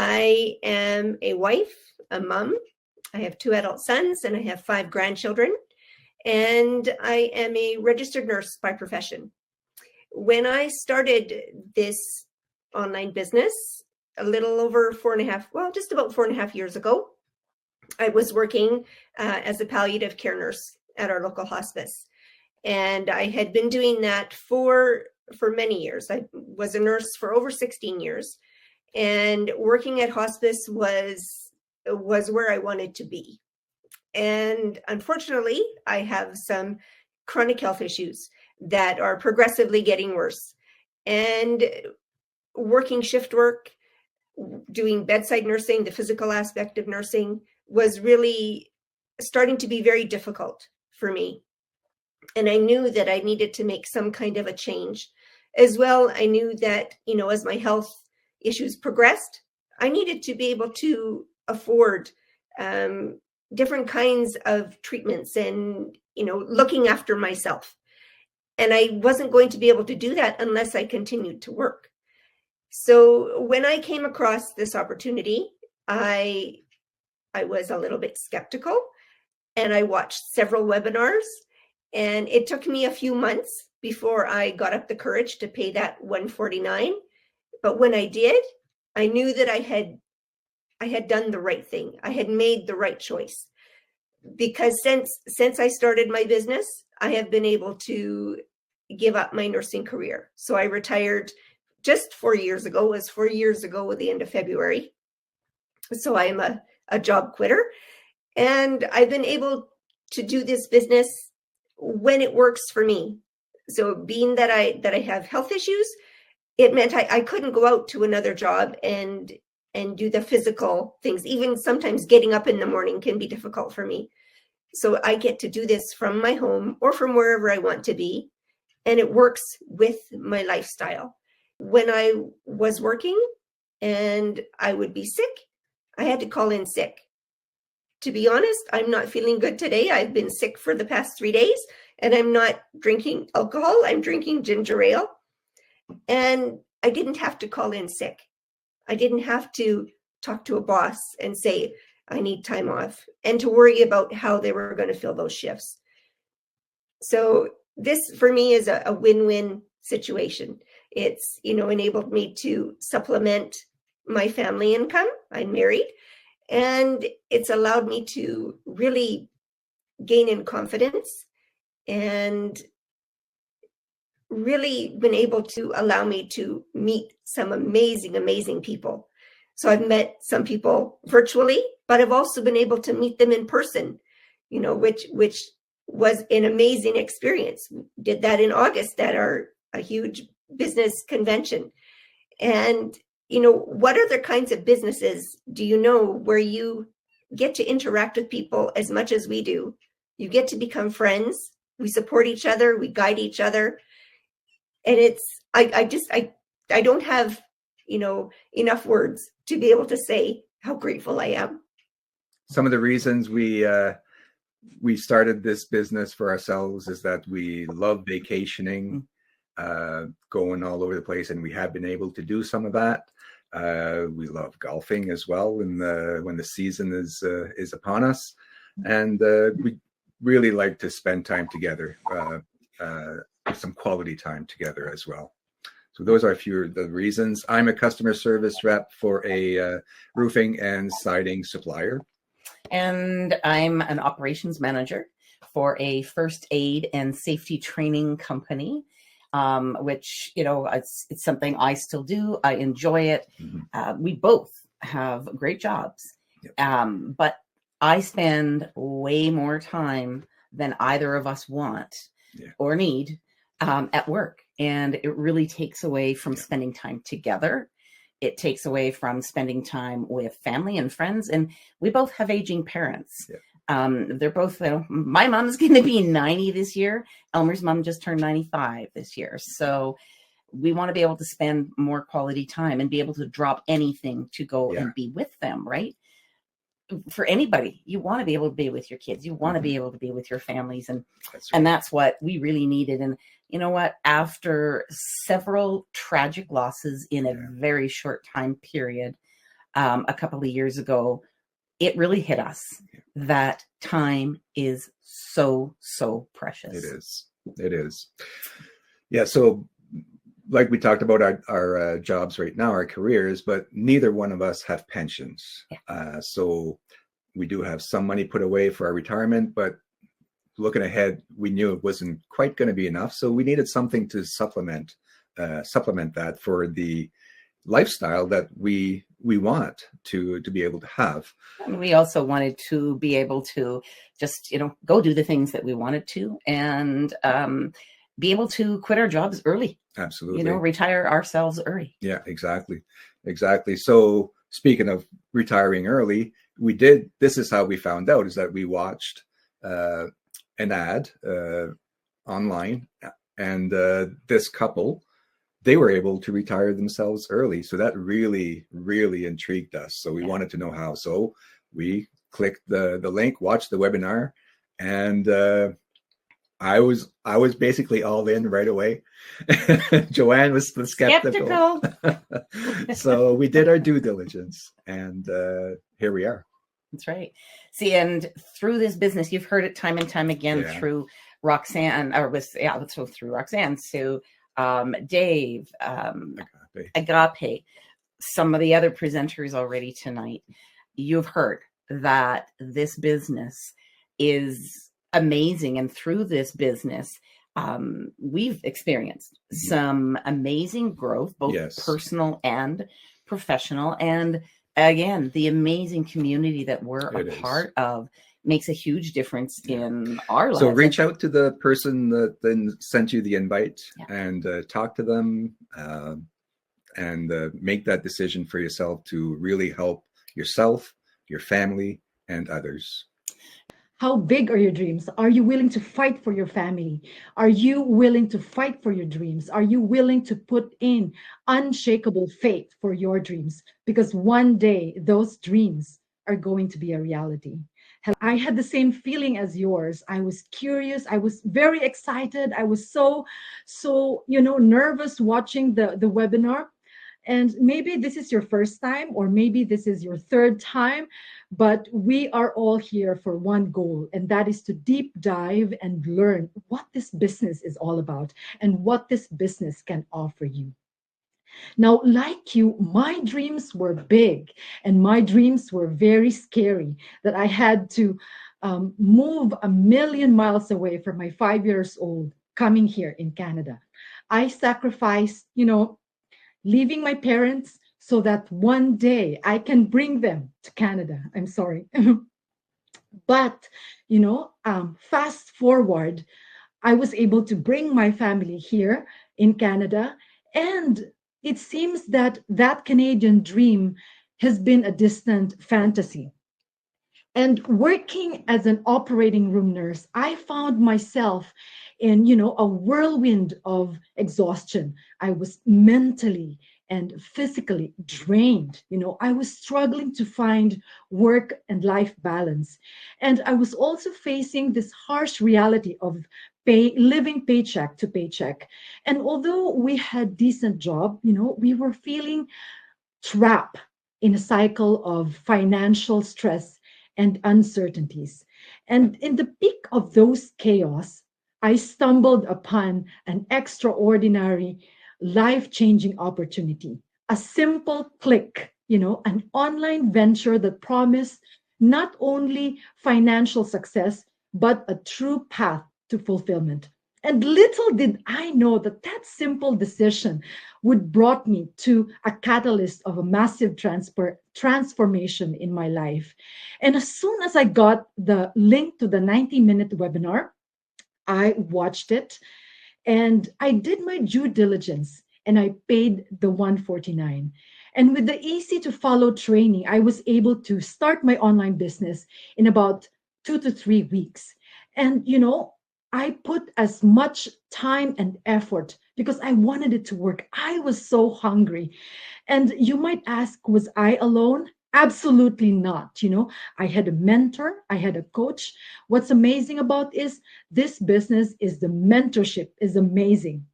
I am a wife, a mom. I have 2 adult sons and I have 5 grandchildren. And I am a registered nurse by profession. When I started this online business a little over just about 4.5 years ago, I was working as a palliative care nurse at our local hospice. And I had been doing that for many years. I was a nurse for over 16 years. And working at hospice was where I wanted to be. And unfortunately, I have some chronic health issues that are progressively getting worse. And working shift work, doing bedside nursing, the physical aspect of nursing was really starting to be very difficult for me. And I knew that I needed to make some kind of a change. As well, I knew that, as my health issues progressed, I needed to be able to afford different kinds of treatments and, looking after myself. And I wasn't going to be able to do that unless I continued to work. So when I came across this opportunity, I was a little bit skeptical, and I watched several webinars, and it took me a few months before I got up the courage to pay that $149. But when I did, I knew that I had done the right thing. I had made the right choice, because since I started my business, I have been able to give up my nursing career. So I retired just 4 years ago. It was 4 years ago at the end of February. So I am a job quitter, and I've been able to do this business when it works for me. So being that I have health issues, it meant I couldn't go out to another job and do the physical things. Even sometimes getting up in the morning can be difficult for me. So I get to do this from my home or from wherever I want to be, and it works with my lifestyle. When I was working and I would be sick, I had to call in sick. To be honest, I'm not feeling good today. I've been sick for the past 3 days, and I'm not drinking alcohol. I'm drinking ginger ale. And I didn't have to call in sick. I didn't have to talk to a boss and say, I need time off, and to worry about how they were going to fill those shifts. So this for me is a win-win situation. It's, enabled me to supplement my family income. I'm married, and it's allowed me to really gain in confidence and really been able to allow me to meet some amazing, amazing people. So I've met some people virtually, but I've also been able to meet them in person, which was an amazing experience. Did that in August at a huge business convention. And, what other kinds of businesses do you know where you get to interact with people as much as we do? You get to become friends. We support each other. We guide each other. And I don't have, enough words to be able to say how grateful I am. Some of the reasons we started this business for ourselves is that we love vacationing, going all over the place, and we have been able to do some of that. We love golfing as well when the season is upon us, and we really like to spend time together, some quality time together as well. So those are a few of the reasons. I'm a customer service rep for a roofing and siding supplier. And I'm an operations manager for a first aid and safety training company, which, it's something I still do. I enjoy it. Mm-hmm. We both have great jobs, but I spend way more time than either of us want or need at work. And it really takes away from spending time together. It takes away from spending time with family and friends. And we both have aging parents. They're both, my mom's going to be 90 this year. Elmer's mom just turned 95 this year. So we want to be able to spend more quality time and be able to drop anything to go and be with them, right? For anybody, you want to be able to be with your kids. You want to be able to be with your families. And that's what we really needed. And you know what? After several tragic losses in a very short time period, a couple of years ago, it really hit us that time is so, so precious. It is. It is. Yeah. So, like we talked about our jobs right now, our careers, but neither one of us have pensions. Yeah. So we do have some money put away for our retirement, but looking ahead, we knew it wasn't quite going to be enough. So we needed something to supplement that for the lifestyle that we want to be able to have. And we also wanted to be able to just, go do the things that we wanted to, and be able to quit our jobs early. Absolutely. Retire ourselves early. Yeah, exactly. So speaking of retiring early, this is how we found out, is that we watched an ad online, and this couple, they were able to retire themselves early. So that really, really intrigued us. So we wanted to know how. So we clicked the link, watched the webinar, and I was basically all in right away. Joanne was the skeptical. So we did our due diligence, and here we are. That's right. See, and through this business, you've heard it time and time again through Roxanne, through Roxanne, Sue, Dave, Agape, some of the other presenters already tonight. You've heard that this business is amazing, and through this business, we've experienced some amazing growth, both personal and professional, and again, the amazing community that we're a part of makes a huge difference in our lives. So reach out to the person that then sent you the invite, and talk to them, and make that decision for yourself to really help yourself, your family, and others. How big are your dreams? Are you willing to fight for your family? Are you willing to fight for your dreams? Are you willing to put in unshakable faith for your dreams? Because one day those dreams are going to be a reality. I had the same feeling as yours. I was curious. I was very excited. I was so nervous watching the webinar. And maybe this is your first time, or maybe this is your third time, but we are all here for one goal, and that is to deep dive and learn what this business is all about and what this business can offer you. Now, like you, my dreams were big, and my dreams were very scary, that I had to move 1,000,000 miles away from my 5 years old coming here in Canada. I sacrificed, leaving my parents so that one day I can bring them to Canada. I'm sorry. But, fast forward, I was able to bring my family here in Canada. And it seems that that Canadian dream has been a distant fantasy. And working as an operating room nurse, I found myself in, a whirlwind of exhaustion. I was mentally and physically drained. I was struggling to find work and life balance. And I was also facing this harsh reality of living paycheck to paycheck. And although we had decent job, we were feeling trapped in a cycle of financial stress and uncertainties. And in the peak of those chaos, I stumbled upon an extraordinary, life-changing opportunity, a simple click, an online venture that promised not only financial success, but a true path to fulfillment. And little did I know that that simple decision would brought me to a catalyst of a massive transformation in my life. And as soon as I got the link to the 90-minute webinar, I watched it and I did my due diligence and I paid the $149. And with the easy to follow training, I was able to start my online business in about 2 to 3 weeks. And, I put as much time and effort because I wanted it to work. I was so hungry. And you might ask, was I alone? Absolutely not. I had a mentor, I had a coach. What's amazing about this business is the mentorship is amazing.